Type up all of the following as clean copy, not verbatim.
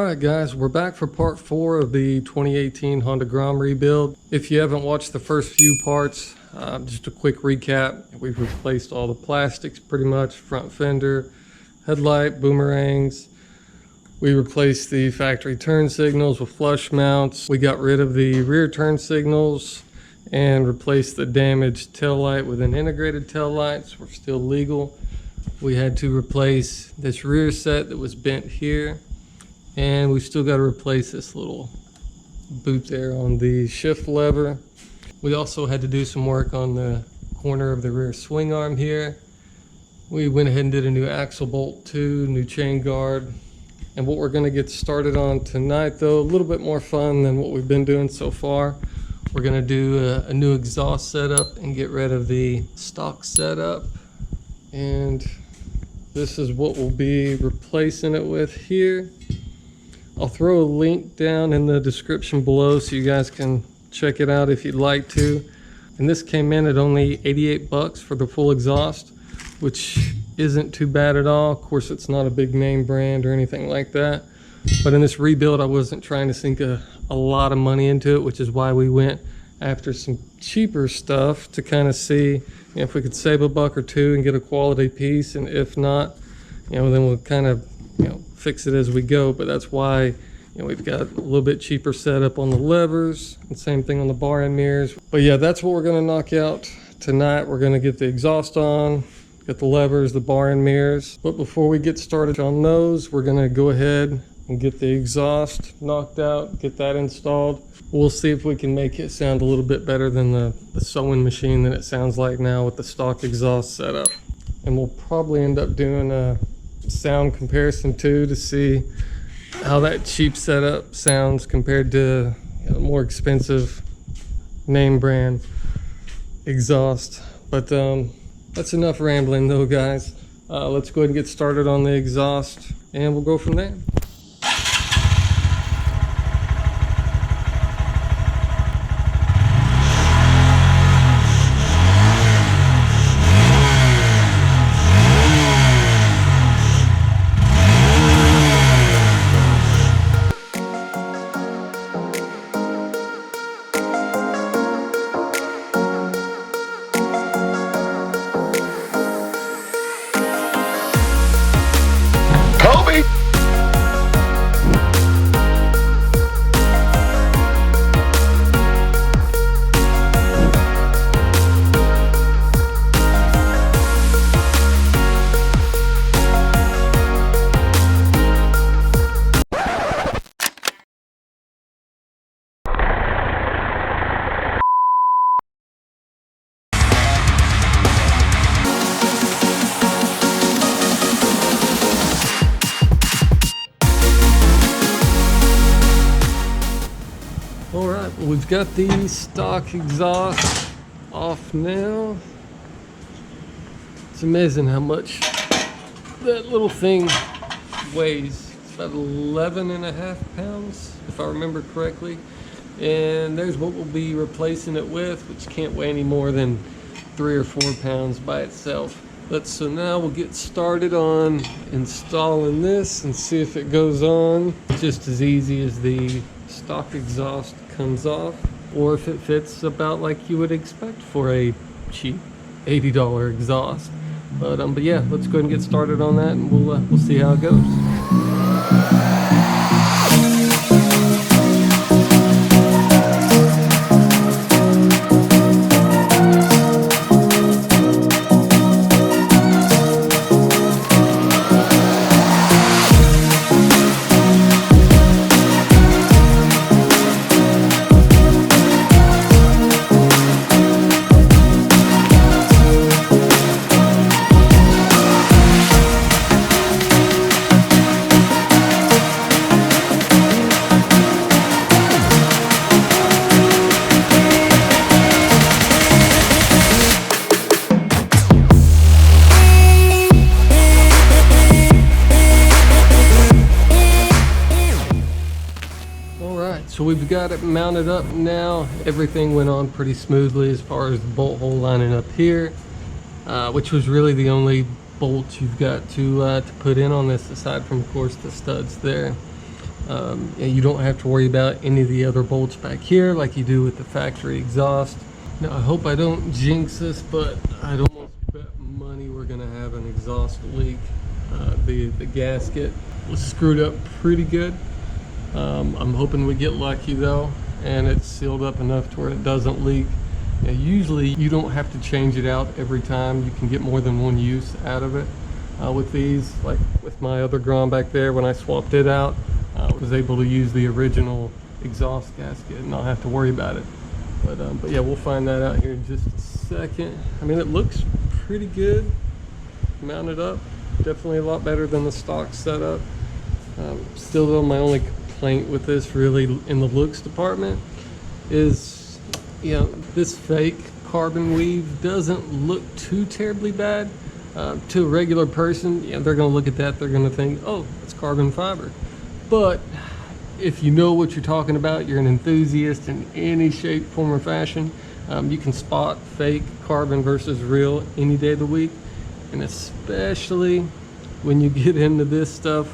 Alright guys, we're back for part 4 of the 2018 Honda Grom rebuild. If you haven't watched the first few parts, just a quick recap. We've replaced all the plastics pretty much, front fender, headlight, boomerangs. We replaced the factory turn signals with flush mounts. We got rid of the rear turn signals and replaced the damaged tail light with an integrated tail light, so we're still legal. We had to replace this rear set that was bent here. And we've still got to replace this little boot there on the shift lever. We also had to do some work on the corner of the rear swing arm here. We went ahead and did a new axle bolt too, new chain guard. And what we're going to get started on tonight, though, a little bit more fun than what we've been doing so far. We're going to do a new exhaust setup and get rid of the stock setup. And this is what we'll be replacing it with here. I'll throw a link down in the description below so you guys can check it out if you'd like to. And this came in at only 88 bucks for the full exhaust, which isn't too bad at all. Of course, it's not a big name brand or anything like that. But in this rebuild, I wasn't trying to sink a lot of money into it, which is why we went after some cheaper stuff to kind of see if we could save a buck or two and get a quality piece. And if not, then we'll kind of fix it as we go. But that's why we've got a little bit cheaper setup on the levers, and same thing on the bar end mirrors. But yeah, that's what we're going to knock out tonight. We're going to get the exhaust on, get the levers, the bar end mirrors. But before we get started on those, we're going to go ahead and get the exhaust knocked out, get that installed. We'll see if we can make it sound a little bit better than the sewing machine that it sounds like now with the stock exhaust setup. And we'll probably end up doing a sound comparison too, to see how that cheap setup sounds compared to more expensive name brand exhaust. But that's enough rambling though, guys. Let's go ahead and get started on the exhaust and we'll go from there. We've got the stock exhaust off now. It's amazing how much that little thing weighs. It's about 11.5 pounds, if I remember correctly. And there's what we'll be replacing it with, which can't weigh any more than 3 or 4 pounds by itself. So now we'll get started on installing this and see if it goes on. It's just as easy as the stock exhaust comes off, or if it fits about like you would expect for a cheap $80 exhaust. But yeah, let's go ahead and get started on that, and we'll see how it goes. So we've got it mounted up now. Everything went on pretty smoothly as far as the bolt hole lining up here, which was really the only bolt you've got to put in on this, aside from, of course, the studs there. And you don't have to worry about any of the other bolts back here like you do with the factory exhaust. Now, I hope I don't jinx this, but I'd almost bet money we're gonna have an exhaust leak. The gasket was screwed up pretty good. I'm hoping we get lucky though, and it's sealed up enough to where it doesn't leak. Now, usually you don't have to change it out every time. You can get more than one use out of it. With these, like with my other Grom back there, when I swapped it out, I was able to use the original exhaust gasket and not have to worry about it. But yeah, we'll find that out here in just a second. I mean, it looks pretty good mounted up. Definitely a lot better than the stock setup. Still though, my only complaint with this really in the looks department is, you know, this fake carbon weave doesn't look too terribly bad. To a regular person, you know, they're going to look at that, they're going to think, oh, it's carbon fiber. But if you know what you're talking about, you're an enthusiast in any shape, form, or fashion, you can spot fake carbon versus real any day of the week. And especially when you get into this stuff,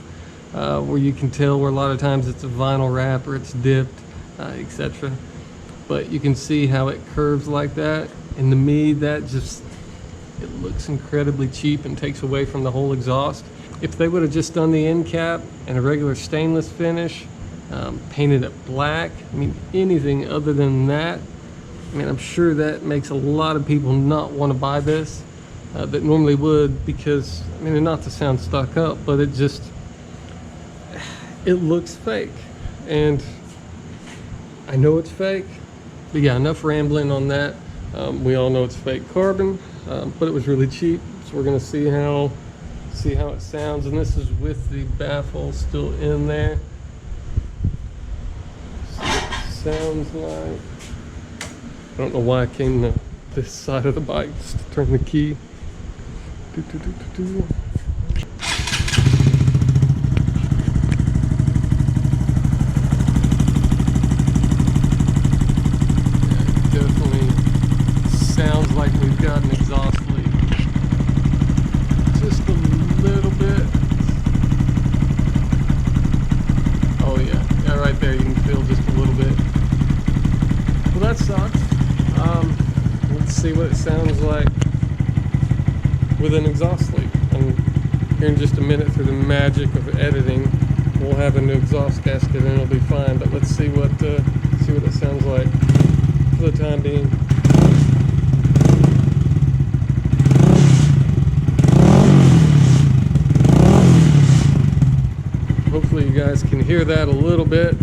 where you can tell where a lot of times it's a vinyl wrap or it's dipped, etc. But you can see how it curves like that, and to me that just, it looks incredibly cheap and takes away from the whole exhaust. If they would have just done the end cap and a regular stainless finish, painted it black, I mean, anything other than that, I mean, I'm sure that makes a lot of people not want to buy this, that normally would, because, I mean, not to sound stuck up, but it just, it looks fake. And I know it's fake, but yeah, enough rambling on that. We all know it's fake carbon, but it was really cheap, so we're gonna see how it sounds. And this is with the baffle still in there. Sounds like, I don't know why I came to this side of the bike just to turn the key. Definitely sounds like we've got an exhaust leak. Just a little bit. Oh yeah, yeah, right there you can feel just a little bit. Well, that sucks. Let's see what it sounds like with an exhaust leak. And here in just a minute, through the magic of editing, we'll have a new exhaust gasket and it'll be fine. But let's see what it sounds like for the time being. Hopefully you guys can hear that a little bit,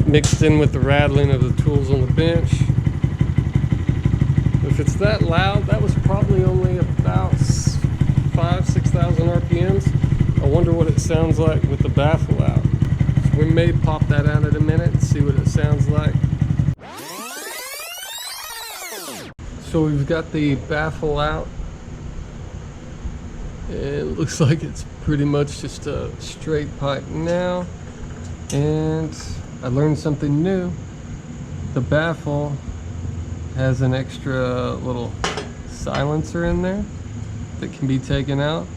mixed in with the rattling of the tools on the bench. If it's that loud, that was probably only about 5,000-6,000 RPMs. I wonder what it sounds like with the baffle out. So we may pop that out in a minute and see what it sounds like. So we've got the baffle out. It looks like it's pretty much just a straight pipe now. And I learned something new. The baffle has an extra little silencer in there that can be taken out.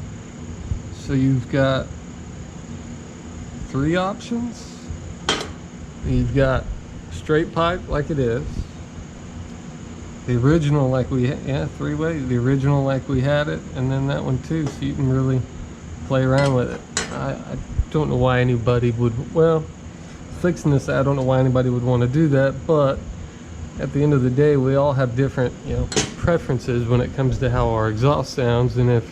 So you've got 3 options. You've got straight pipe like it is. The original like we had, yeah, 3-way, the original like we had it, and then that one too, so you can really play around with it. I don't know why anybody would, well, fixing this, I don't know why anybody would want to do that, but at the end of the day, we all have different, you know, preferences when it comes to how our exhaust sounds, and if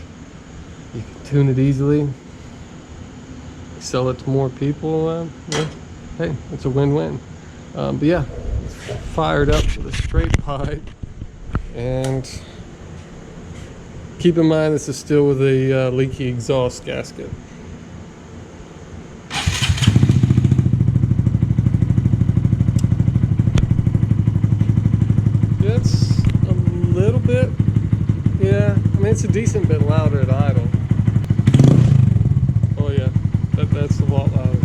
you can tune it easily, sell it to more people, yeah, hey, it's a win-win. But yeah, it's fired up with a straight pipe, and keep in mind this is still with a leaky exhaust gasket. It's a little bit, yeah, I mean it's a decent bit louder at idle. Oh yeah, that's a lot louder.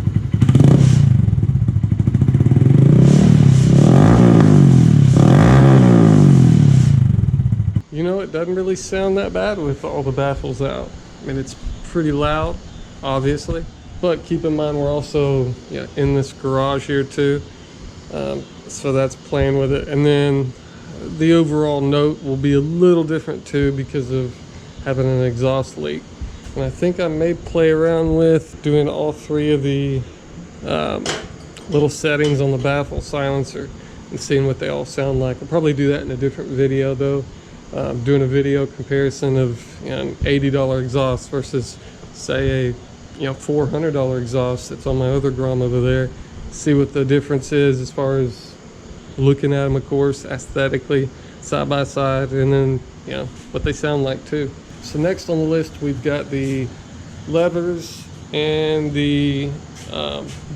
You know, it doesn't really sound that bad with all the baffles out. I mean, it's pretty loud, obviously, But keep in mind, we're also in this garage here too. So that's playing with it. And then the overall note will be a little different too because of having an exhaust leak. And I think I may play around with doing all three of the little settings on the baffle silencer and seeing what they all sound like. I'll probably do that in a different video though. Doing a video comparison of an $80 exhaust versus say a $400 exhaust that's on my other Grom over there. See what the difference is as far as looking at them, of course, aesthetically, side by side, and then what they sound like too. So next on the list, we've got the levers and the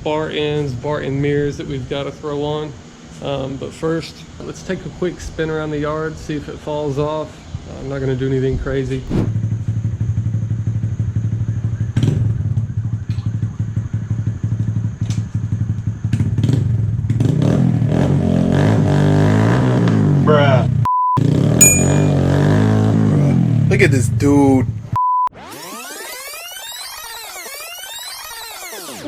bar ends, bar end mirrors that we've got to throw on. But first, let's take a quick spin around the yard, see if it falls off. I'm not going to do anything crazy. Bruh. Look at this dude.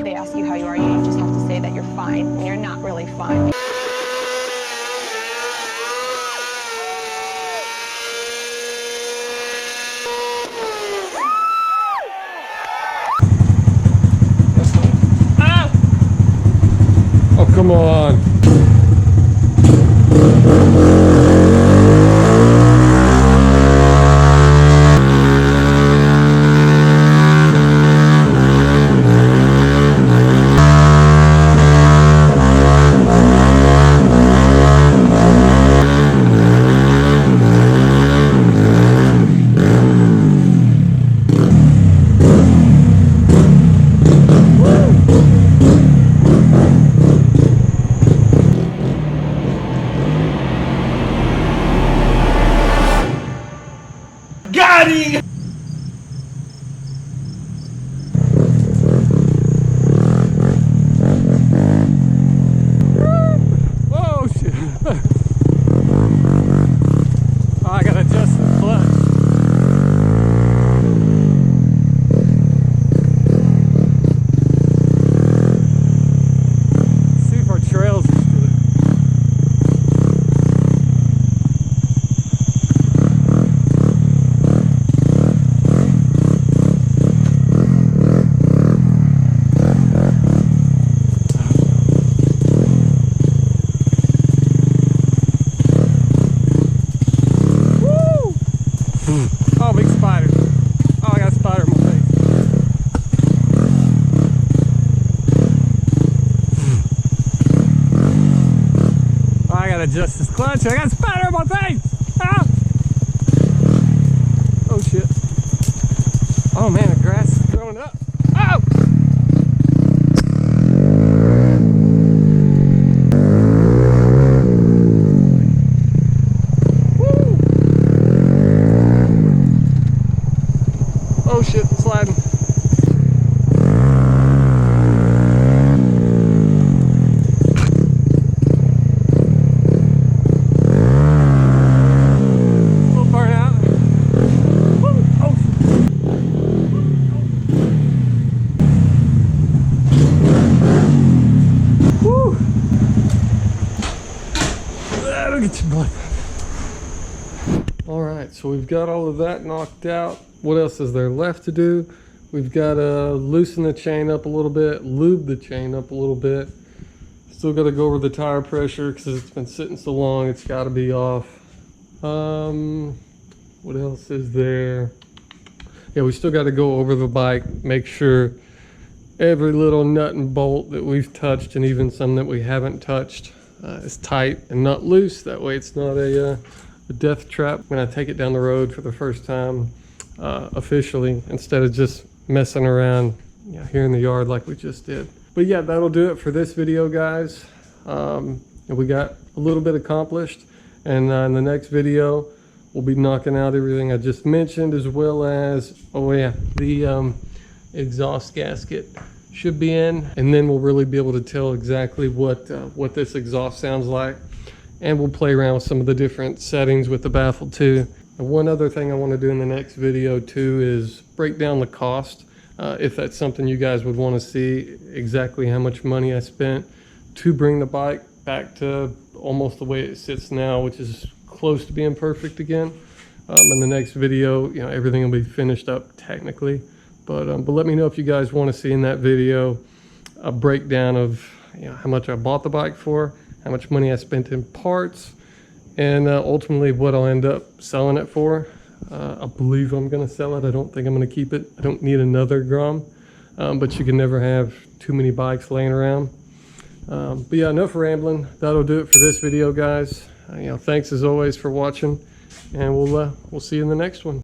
They ask you how you are, you just have to say that you're fine when you're not really fine. Ah! Oh, come on. Got him! Oh shit. Oh, I gotta adjust the clutch. See if our trail's used to it. Oh, big spider. Oh, I got a spider in my face. Oh, I gotta adjust this clutch. I got a spider in my face. Ah! Oh, shit. Oh, man, the grass is growing up. Oh! Oh shit, it's sliding. Little burnout. Woo! Oh. Woo! That'll get you blood. All right, so we've got all of that knocked out. What else is there left to do? We've got to loosen the chain up a little bit, lube the chain up a little bit. Still got to go over the tire pressure because it's been sitting so long, it's got to be off. What else is there? Yeah, we still got to go over the bike, make sure every little nut and bolt that we've touched and even some that we haven't touched is tight and not loose. That way it's not a death trap when I take it down the road for the first time. Officially, instead of just messing around here in the yard like we just did. But yeah, that'll do it for this video, guys. We got a little bit accomplished, and in the next video we'll be knocking out everything I just mentioned, as well as the exhaust gasket should be in, and then we'll really be able to tell exactly what this exhaust sounds like, and we'll play around with some of the different settings with the baffle too. And one other thing I want to do in the next video too is break down the cost if that's something you guys would want to see, exactly how much money I spent to bring the bike back to almost the way it sits now, which is close to being perfect again. In the next video, you know, everything will be finished up technically, but let me know if you guys want to see in that video a breakdown of, you know, how much I bought the bike for, how much money I spent in parts, and ultimately what I'll end up selling it for. I believe I'm going to sell it. I don't think I'm going to keep it. I don't need another Grom, but you can never have too many bikes laying around. But yeah, enough rambling. That'll do it for this video, guys. You know, thanks as always for watching, and we'll see you in the next one.